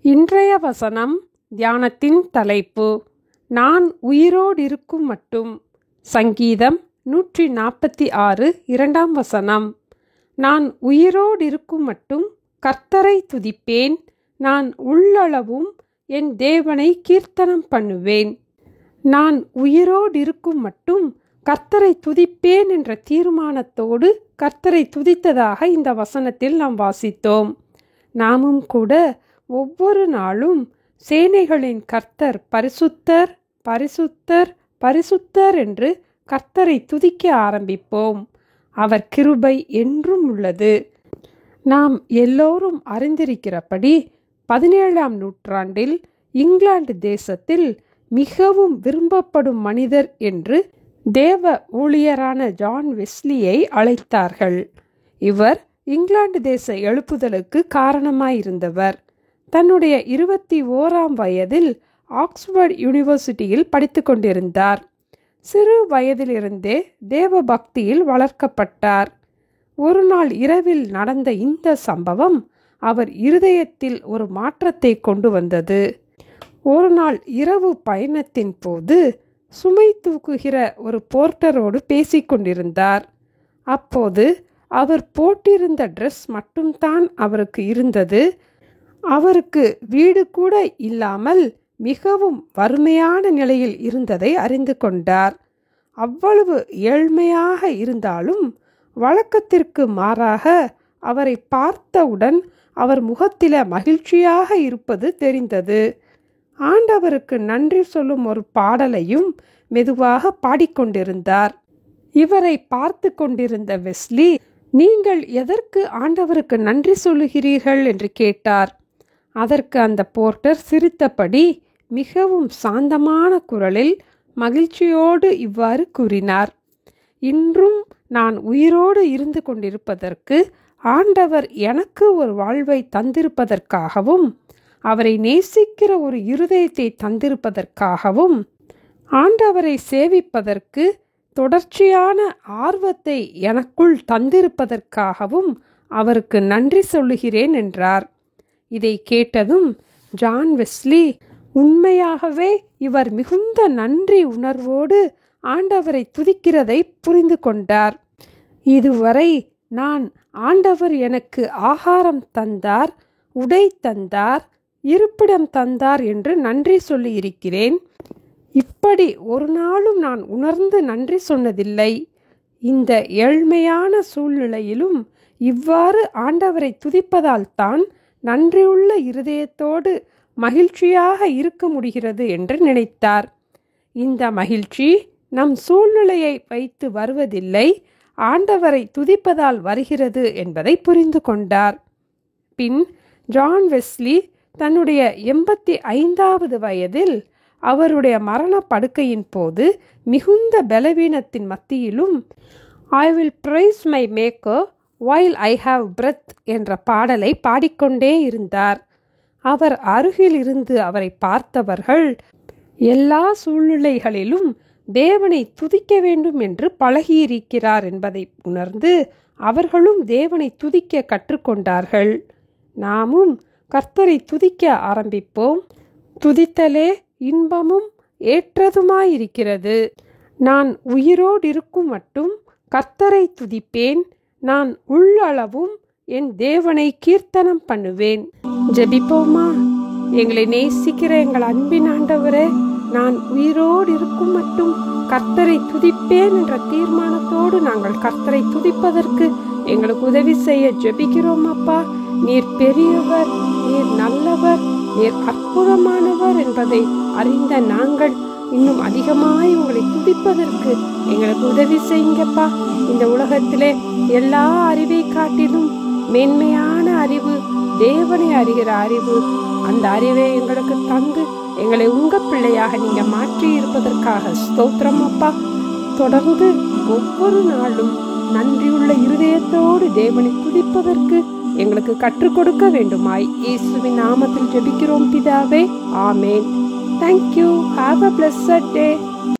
இன்றைய வசனம் தியானத்தின் தலைப்பு நான் உயிரோடிருக்கும் மட்டும். சங்கீதம் 146 2ஆம் வசனம். நான் உயிரோடிருக்கும் மட்டும் கர்த்தரை துதிப்பேன், நான் உள்ளளவும் என் தேவனை கீர்த்தனம் பண்ணுவேன். நான் உயிரோடிருக்கும் மட்டும் கர்த்தரை துதிப்பேன் என்ற தீர்மானத்தோடு கர்த்தரை துதித்ததாக இந்த வசனத்தில் நாம் வாசித்தோம். நாமும் கூட ஒவ்வொரு நாளும் சேனைகளின் கர்த்தர் பரிசுத்தர் பரிசுத்தர் பரிசுத்தர் என்று கர்த்தரை துதிக்க ஆரம்பிப்போம். அவர் கிருபை என்றும் உள்ளது. நாம் எல்லோரும் அறிந்திருக்கிறபடி 17ஆம் நூற்றாண்டில் இங்கிலாந்து தேசத்தில் மிகவும் விரும்பப்படும் மனிதர் என்று தேவ ஊழியரான ஜான் வெஸ்லியை அழைத்தார்கள். இவர் இங்கிலாந்து தேச எழுப்புதலுக்கு காரணமாயிருந்தவர். தன்னுடைய 21ஆம் வயதில் ஆக்ஸ்போர்ட் யூனிவர்சிட்டியில் படித்து கொண்டிருந்தார். சிறு வயதிலிருந்தே தேவ பக்தியில் வளர்க்கப்பட்டார். ஒரு நாள் இரவில் நடந்த இந்த சம்பவம் அவர் இருதயத்தில் ஒரு மாற்றத்தை கொண்டு வந்தது. ஒரு நாள் இரவு பயணத்தின் போது சுமை தூக்குகிற ஒரு போர்ட்டரோடு பேசிக்கொண்டிருந்தார். அப்போது அவர் போட்டிருந்த ட்ரெஸ் மட்டும்தான் அவருக்கு இருந்தது. அவருக்கு வீடு கூட இல்லாமல் மிகவும் வறுமையான நிலையில் இருந்ததை அறிந்து கொண்டார். அவ்வளவு ஏழ்மையாக இருந்தாலும் வழக்கத்திற்கு மாறாக அவரை பார்த்தவுடன் அவர் முகத்தில மகிழ்ச்சியாக இருப்பது தெரிந்தது. ஆண்டவருக்கு நன்றி சொல்லும் ஒரு பாடலையும் மெதுவாக பாடிக்கொண்டிருந்தார். இவரை பார்த்து கொண்டிருந்த வெஸ்லி, நீங்கள் எதற்கு ஆண்டவருக்கு நன்றி சொல்லுகிறீர்கள் என்று கேட்டார். அதற்கு அந்த போர்ட்டர் சிரித்தபடி மிகவும் சாந்தமான குரலில் மகிழ்ச்சியோடு இவ்வாறு கூறினார். இன்றும் நான் உயிரோடு இருந்து கொண்டிருப்பதற்கு ஆண்டவர் எனக்கு ஒரு வாழ்வை தந்திருப்பதற்காகவும் அவரை நேசிக்கிற ஒரு இருதயத்தை தந்திருப்பதற்காகவும் ஆண்டவரை சேவிப்பதற்கு தொடர்ச்சியான ஆர்வத்தை எனக்குள் தந்திருப்பதற்காகவும் அவருக்கு நன்றி சொல்லுகிறேன் என்றார். இதை கேட்டதும் ஜான் வெஸ்லி உண்மையாகவே இவர் மிகுந்த நன்றி உணர்வோடு ஆண்டவரை துதிக்கிறதை புரிந்து கொண்டார். இதுவரை நான் ஆண்டவர் எனக்கு ஆகாரம் தந்தார், உடை தந்தார், இருப்பிடம் தந்தார் என்று நன்றி சொல்லி இருக்கிறேன். இப்படி ஒரு நாளும் நான் உணர்ந்து நன்றி சொன்னதில்லை. இந்த ஏழ்மையான சூழ்நிலையிலும் இவ்வாறு ஆண்டவரை துதிப்பதால் தான் நன்றியுள்ள இருதயத்தோடு மகிழ்ச்சியாக இருக்க முடிகிறது என்று நினைத்தார். இந்த மகிழ்ச்சி நம் சூழ்நிலையை வைத்து வருவதில்லை, ஆண்டவரை துதிப்பதால் வருகிறது என்பதை புரிந்து கொண்டார். பின் ஜான் வெஸ்லி தன்னுடைய 85வது வயதில் அவருடைய மரண படுக்கையின் போது மிகுந்த பலவீனத்தின் மத்தியிலும் I will price my maker while I have breath என்ற பாடலை பாடிக்கொண்டே இருந்தார். அவர் அருகில் இருந்து அவரை பார்த்தவர்கள் எல்லா சூழ்நிலைகளிலும் தேவனை துதிக்க வேண்டும் என்று பழகியிருக்கிறார் என்பதை உணர்ந்து அவர்களும் தேவனை துதிக்க கற்றுக்கொண்டார்கள். நாமும் கர்த்தரை துதிக்க ஆரம்பிப்போம். துதித்தலே இன்பமும் ஏற்றதுமாயிருக்கிறது. நான் உயிரோடிருக்கும் மட்டும் கர்த்தரை துதிப்பேன், நான் உள்ளளவும் என் தேவனை கீர்த்தனம் பண்ணுவேன். ஜெபிப்போமா? எங்களை நேசிக்கிற எங்கள் அன்பின் ஆண்டவரே, நான் உயிரோடு இருக்கும் மட்டும் கர்த்தரை துதிப்பேன் என்ற தீர்மானத்தோடு நாங்கள் கர்த்தரை துதிப்பதற்கு எங்களுக்கு உதவி செய்ய ஜெபிக்கிறோம் அப்பா. நீர் பெரியவர், நீர் நல்லவர், நீர் அற்புதமானவர் என்பதை அறிந்த நாங்கள் இன்னும் அதிகமாய் உங்களை துதிப்பதற்கு எங்களுக்கு உதவி செய்யுங்கப்பா. இந்த உலகத்திலே எல்லா அறிவை காட்டிலும் மேன்மையான அறிவு தேவனை அறிகிற அறிவு. அந்த அறிவை எங்களுக்கு தந்து எங்களை உங்க பிள்ளையாக நீங்க மாற்றி இருப்பதற்காக ஸ்தோத்திரம் அப்பா. தொடர்ந்து ஒவ்வொரு நாளும் நன்றியுள்ள இருதயத்தோடு தேவனை துதிப்பதற்கு எங்களுக்கு கற்றுக் கொடுக்க வேண்டுமாய் இயேசுவின் நாமத்தில் ஜெபிக்கிறோம் பிதாவே, ஆமேன். Thank you. Have a blessed day.